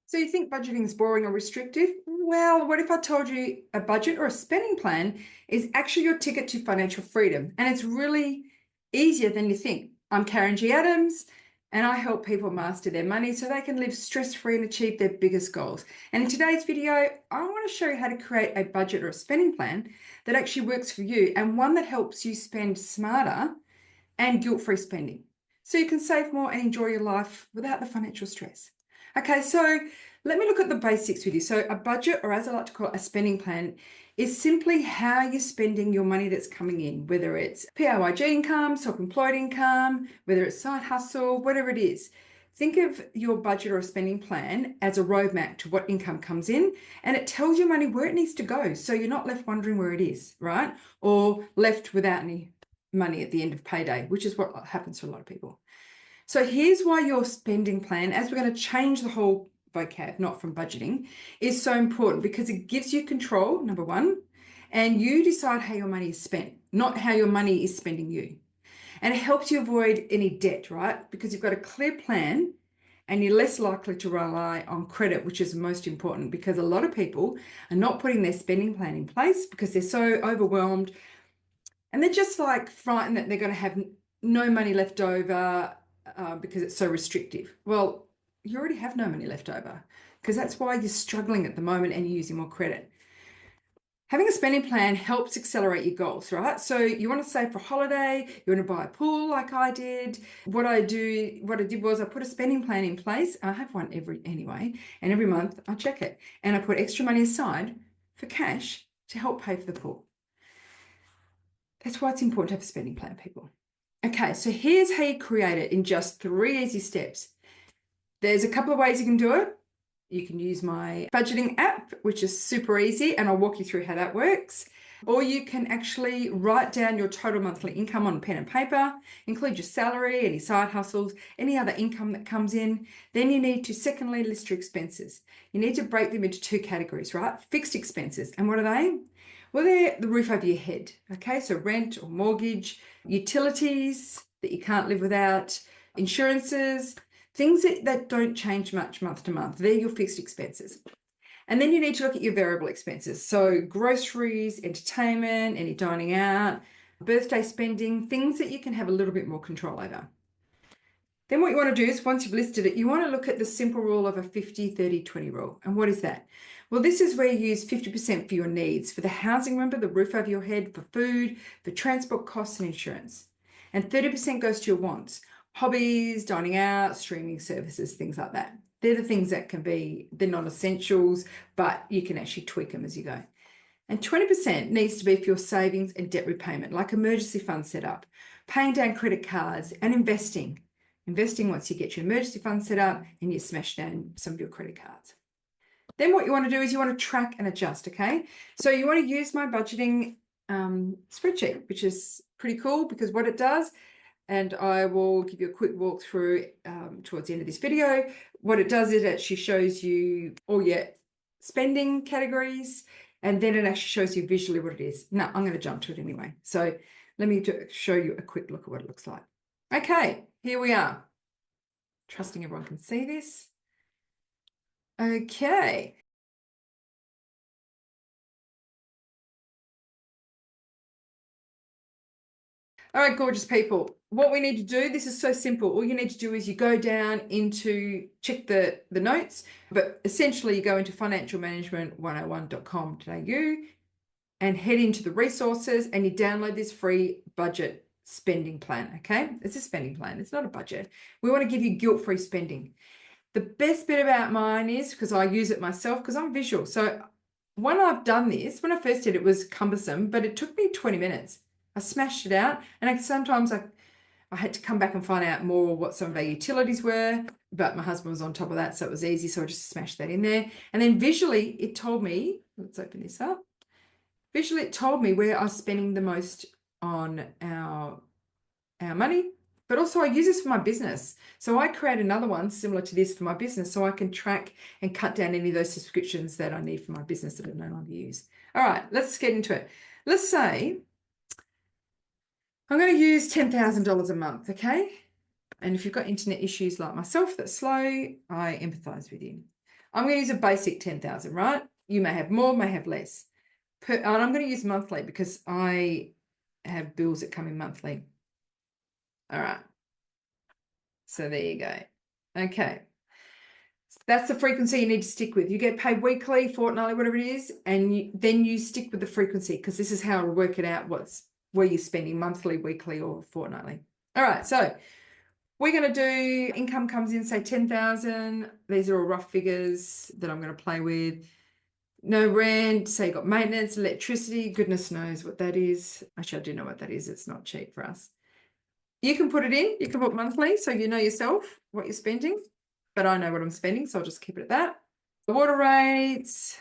So you think budgeting is boring or restrictive? Well, what if I told you a budget or a spending plan is actually your ticket to financial freedom? And it's really easier than you think. I'm Karen G. Adams, and I help people master their money so they can live stress-free and achieve their biggest goals. And in today's video, I want to show you how to create a budget or a spending plan that actually works for you and one that helps you spend smarter and guilt-free spending, so you can save more and enjoy your life without the financial stress. Okay, so let me look at the basics with you. So a budget, or as I like to call it, a spending plan, is simply how you're spending your money that's coming in, whether it's PAYG income, self-employed income, whether it's side hustle, whatever it is. Think of your budget or a spending plan as a roadmap to what income comes in, and it tells your money where it needs to go, so you're not left wondering where it is, right? Or left without any money at the end of payday, which is what happens to a lot of people. So here's why your spending plan, as we're going to change the whole vocab, not from budgeting, is so important, because it gives you control, number one, and you decide how your money is spent, not how your money is spending you. And it helps you avoid any debt, right? Because you've got a clear plan and you're less likely to rely on credit, which is most important, because a lot of people are not putting their spending plan in place because they're so overwhelmed and they're just like frightened that they're going to have no money left over because it's so restrictive. Well, you already have no money left over, because that's why you're struggling at the moment and you're using more credit. Having a spending plan helps accelerate your goals, right? So you want to save for a holiday, you want to buy a pool like I did. What I did was I put a spending plan in place. I have one and every month I check it, and I put extra money aside for cash to help pay for the pool. That's why it's important to have a spending plan, people. Okay, so here's how you create it in just 3 easy steps. There's a couple of ways you can do it. You can use my budgeting app, which is super easy, and I'll walk you through how that works. Or you can actually write down your total monthly income on pen and paper, include your salary, any side hustles, any other income that comes in. Then you need to, secondly, list your expenses. You need to break them into 2 categories, right? Fixed expenses. And what are they? Well, they're the roof over your head, okay? So rent or mortgage, utilities that you can't live without, insurances, things that don't change much month to month. They're your fixed expenses. And then you need to look at your variable expenses. So groceries, entertainment, any dining out, birthday spending, things that you can have a little bit more control over. Then what you want to do is, once you've listed it, you want to look at the simple rule of a 50-30-20 rule. And what is that? Well, this is where you use 50% for your needs, for the housing, remember, the roof over your head, for food, for transport costs and insurance. And 30% goes to your wants, hobbies, dining out, streaming services, things like that. They're the things that can be, they're not essentials, but you can actually tweak them as you go. And 20% needs to be for your savings and debt repayment, like emergency fund setup, paying down credit cards, and investing. Investing once you get your emergency fund set up and you smash down some of your credit cards. Then what you want to do is you want to track and adjust, okay? So you want to use my budgeting spreadsheet, which is pretty cool, because what it does, and I will give you a quick walkthrough towards the end of this video. What it does is it actually shows you all your spending categories, and then it actually shows you visually what it is. No, I'm going to jump to it anyway. So let me show you a quick look at what it looks like. Okay, here we are. Trusting everyone can see this. Okay. All right, gorgeous people. What we need to do, this is so simple. All you need to do is you go down into, check the notes, but essentially you go into financialmanagement101.com.au and head into the resources, and you download this free budget spending plan, okay? It's a spending plan, it's not a budget. We want to give you guilt-free spending. The best bit about mine is, because I use it myself, because I'm visual. So when I've done this, when I first did it, it was cumbersome, but it took me 20 minutes. I smashed it out, and sometimes I had to come back and find out more what some of our utilities were, but my husband was on top of that, so it was easy, so I just smashed that in there. And then visually, it told me, let's open this up. Visually, it told me where I was spending the most on our money, but also I use this for my business. So I create another one similar to this for my business, so I can track and cut down any of those subscriptions that I need for my business that I no longer use. All right, let's get into it. Let's say I'm going to use $10,000 a month, okay? And if you've got internet issues like myself that's slow, I empathize with you. I'm going to use a basic 10,000, right? You may have more, may have less. And I'm going to use monthly because I have bills that come in monthly. All right. So there you go. Okay. That's the frequency you need to stick with. You get paid weekly, fortnightly, whatever it is, and then you stick with the frequency because this is how it'll work it out where you're spending monthly, weekly, or fortnightly. All right, so we're going to do income comes in, say 10,000. These are all rough figures that I'm going to play with. No rent, say you got maintenance, electricity, goodness knows what that is. Actually, I do know what that is. It's not cheap for us. You can put it in, you can put monthly, so you know yourself what you're spending, but I know what I'm spending, so I'll just keep it at that. The water rates,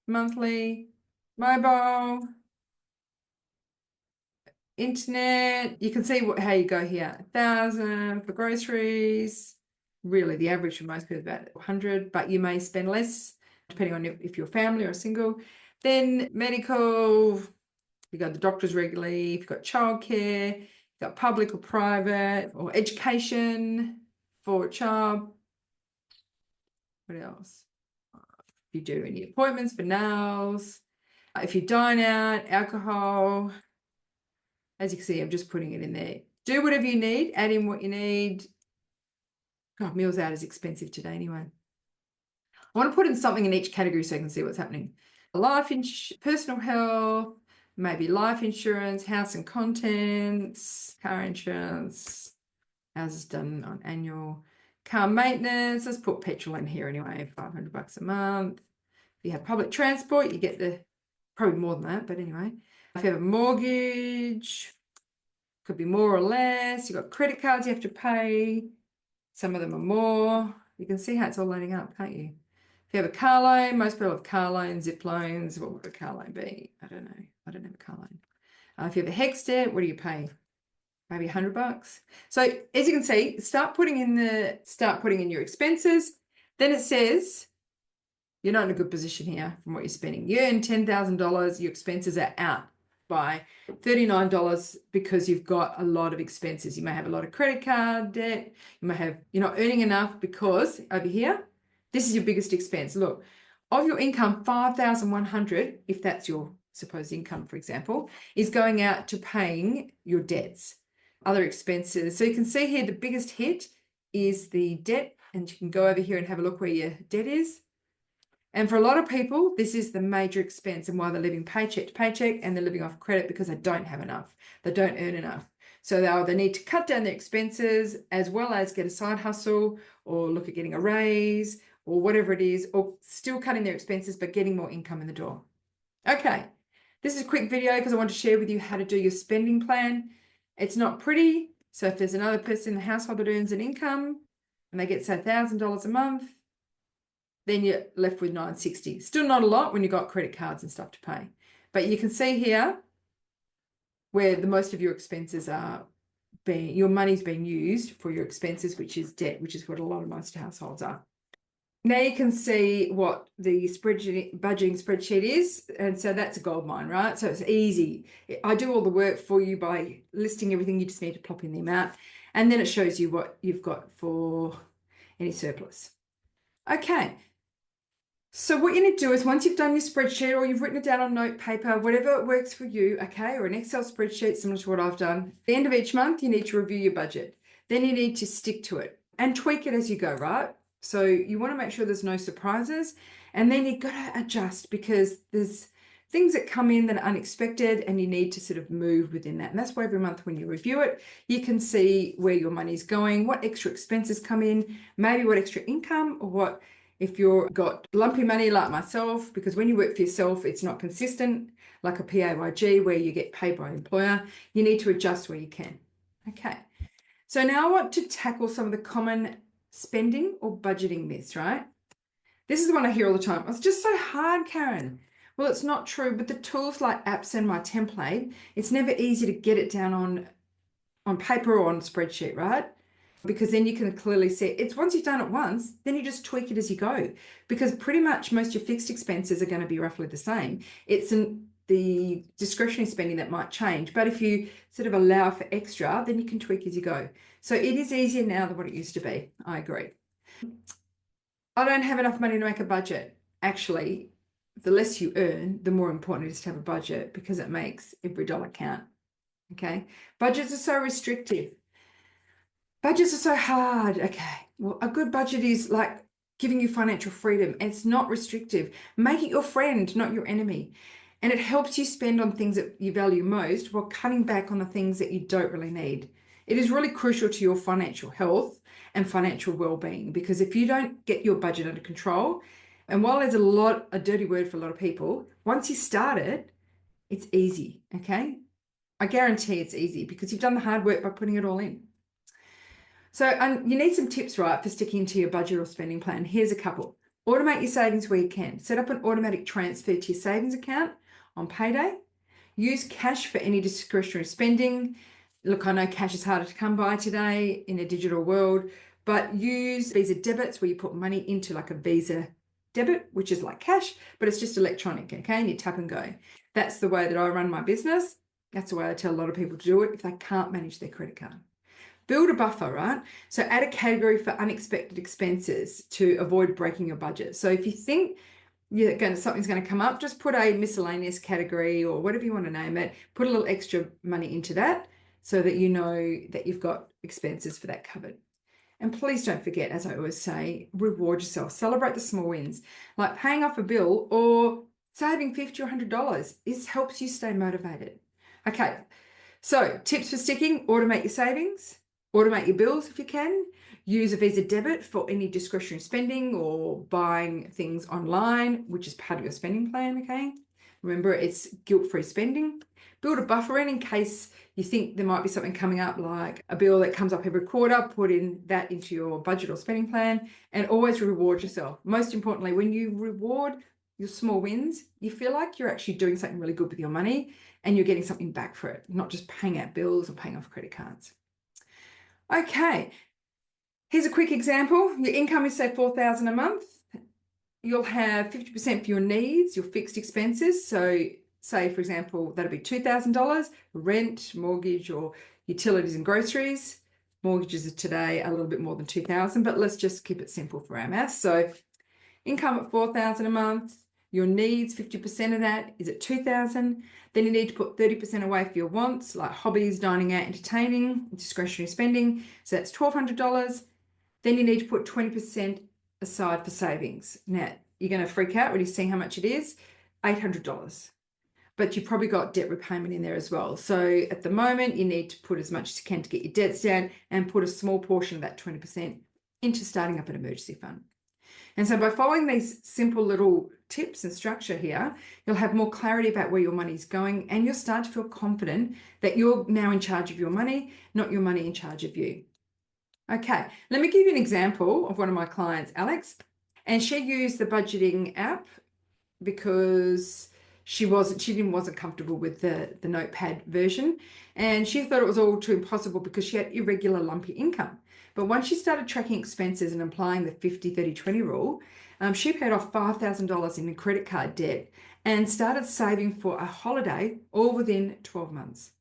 monthly, mobile, internet. You can see how you go here. 1,000 for groceries. Really, the average for most people is about 100, but you may spend less depending on if you're family or single. Then medical, you go to the doctors regularly. If you've got childcare, you've got public or private, or education for a child. What else? If you do any appointments for nails, if you dine out, alcohol. As you can see, I'm just putting it in there. Do whatever you need, add in what you need. God, meals out is expensive today anyway. I want to put in something in each category so you can see what's happening. Personal health, maybe life insurance, house and contents, car insurance, ours is done on annual. Car maintenance, let's put petrol in here anyway, $500 a month. If you have public transport, you get probably more than that, but anyway. If you have a mortgage, could be more or less. You've got credit cards you have to pay. Some of them are more. You can see how it's all adding up, can't you? If you have a car loan, most people have car loans, zip loans. What would a car loan be? I don't know. I don't have a car loan. If you have a HECS debt, what do you pay? Maybe $100. So as you can see, start putting in your expenses. Then it says you're not in a good position here from what you're spending. You earn $10,000, your expenses are out by $39 because you've got a lot of expenses. You may have a lot of credit card debt. You're not earning enough because over here, this is your biggest expense. Look, of your income, 5,100, if that's your supposed income, for example, is going out to paying your debts, other expenses. So you can see here the biggest hit is the debt, and you can go over here and have a look where your debt is. And for a lot of people, this is the major expense and why they're living paycheck to paycheck and they're living off credit because they don't have enough. They don't earn enough. So they need to cut down their expenses as well as get a side hustle or look at getting a raise or whatever it is, or still cutting their expenses but getting more income in the door. Okay, this is a quick video because I want to share with you how to do your spending plan. It's not pretty. So if there's another person in the household that earns an income and they get, say, $1,000 a month, then you're left with $960. Still not a lot when you've got credit cards and stuff to pay. But you can see here where the most of your expenses are your money's being used for your expenses, which is debt, which is what a lot of most households are. Now you can see what the budgeting spreadsheet is. And so that's a gold mine, right? So it's easy. I do all the work for you by listing everything. You just need to plop in the amount. And then it shows you what you've got for any surplus. Okay. So what you need to do is once you've done your spreadsheet or you've written it down on note paper, whatever works for you, okay, or an Excel spreadsheet similar to what I've done, at the end of each month, you need to review your budget. Then you need to stick to it and tweak it as you go, right? So you want to make sure there's no surprises, and then you've got to adjust because there's things that come in that are unexpected and you need to sort of move within that. And that's why every month when you review it, you can see where your money's going, what extra expenses come in, maybe what extra income, or what if you've got lumpy money like myself, because when you work for yourself, it's not consistent, like a PAYG where you get paid by an employer. You need to adjust where you can. Okay, so now I want to tackle some of the common spending or budgeting myths, right? This is the one I hear all the time. It's just so hard, Karen. Well, it's not true, but the tools like apps and my template, it's never easy to get it down on paper or on a spreadsheet, right? Because then you can clearly see it's once you've done it once, then you just tweak it as you go, because pretty much most of your fixed expenses are going to be roughly the same. It's the discretionary spending that might change, but if you sort of allow for extra, then you can tweak as you go. So it is easier now than what it used to be. I agree. I don't have enough money to make a budget. Actually, the less you earn, the more important it is to have a budget because it makes every dollar count. Okay. Budgets are so restrictive. Budgets are so hard. Okay. Well, a good budget is like giving you financial freedom. It's not restrictive. Make it your friend, not your enemy. And it helps you spend on things that you value most while cutting back on the things that you don't really need. It is really crucial to your financial health and financial well-being, because if you don't get your budget under control, and while there's a dirty word for a lot of people, once you start it, it's easy, okay? I guarantee it's easy because you've done the hard work by putting it all in. So you need some tips, right, for sticking to your budget or spending plan. Here's a couple. Automate your savings where you can. Set up an automatic transfer to your savings account on payday. Use cash for any discretionary spending. Look, I know cash is harder to come by today in a digital world, but use Visa debits where you put money into like a Visa debit, which is like cash, but it's just electronic, okay? And you tap and go. That's the way that I run my business. That's the way I tell a lot of people to do it if they can't manage their credit card. Build a buffer, right? So add a category for unexpected expenses to avoid breaking your budget. So if you think something's going to come up, just put a miscellaneous category or whatever you want to name it, put a little extra money into that so that you know that you've got expenses for that covered. And please don't forget, as I always say, reward yourself. Celebrate the small wins, like paying off a bill or saving $50 or $100. This helps you stay motivated. Okay, so tips for sticking: automate your savings, automate your bills if you can, use a Visa debit for any discretionary spending or buying things online, which is part of your spending plan, okay? Remember, it's guilt-free spending. Build a buffer in case you think there might be something coming up, like a bill that comes up every quarter. Put that into your budget or spending plan, and always reward yourself. Most importantly, when you reward your small wins, you feel like you're actually doing something really good with your money and you're getting something back for it, not just paying out bills or paying off credit cards. Okay, here's a quick example. Your income is, say, $4,000 a month. You'll have 50% for your needs, your fixed expenses. So say, for example, that'll be $2,000, rent, mortgage, or utilities and groceries. Mortgages are today a little bit more than $2,000, but let's just keep it simple for our math. So income at $4,000 a month, your needs, 50% of that is at $2,000. Then you need to put 30% away for your wants, like hobbies, dining out, entertaining, discretionary spending. So that's $1,200. Then you need to put 20% aside for savings. Now, you're going to freak out when you see how much it is, $800. But you've probably got debt repayment in there as well. So at the moment, you need to put as much as you can to get your debts down and put a small portion of that 20% into starting up an emergency fund. And so by following these simple little tips and structure here, you'll have more clarity about where your money is going, and you'll start to feel confident that you're now in charge of your money, not your money in charge of you. Okay, let me give you an example of one of my clients, Alex, and she used the budgeting app because she wasn't comfortable with the notepad version, and she thought it was all too impossible because she had irregular lumpy income. But once she started tracking expenses and applying the 50-30-20 rule, she paid off $5,000 in credit card debt and started saving for a holiday all within 12 months.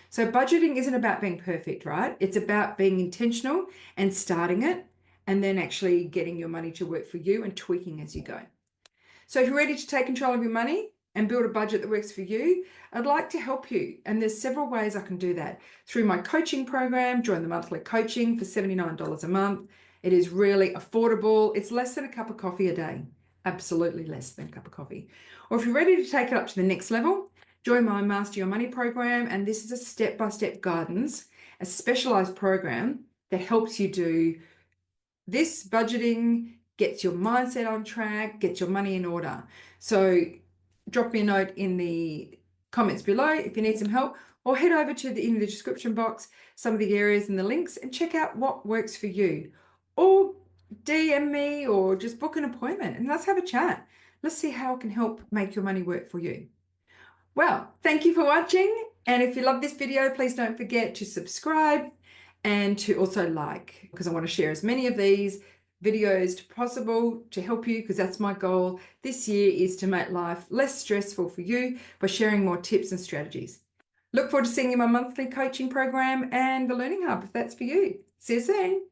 So budgeting isn't about being perfect, right? It's about being intentional and starting it, and then actually getting your money to work for you and tweaking as you go. So if you're ready to take control of your money and build a budget that works for you, I'd like to help you. And there's several ways I can do that. Through my coaching program, join the monthly coaching for $79 a month. It is really affordable. It's less than a cup of coffee a day. Absolutely less than a cup of coffee. Or if you're ready to take it up to the next level, join my Master Your Money program. And this is a step-by-step guidance, a specialized program that helps you do this budgeting, gets your mindset on track, gets your money in order. So drop me a note in the comments below if you need some help, or head over to in the description box, some of the areas and the links, and check out what works for you. Or DM me or just book an appointment and let's have a chat. Let's see how I can help make your money work for you. Well, thank you for watching. And if you love this video, please don't forget to subscribe and to also like, because I want to share as many of these videos as possible to help you, because that's my goal this year, is to make life less stressful for you by sharing more tips and strategies. Look forward to seeing you in my monthly coaching program and the Learning Hub if that's for you. See you soon.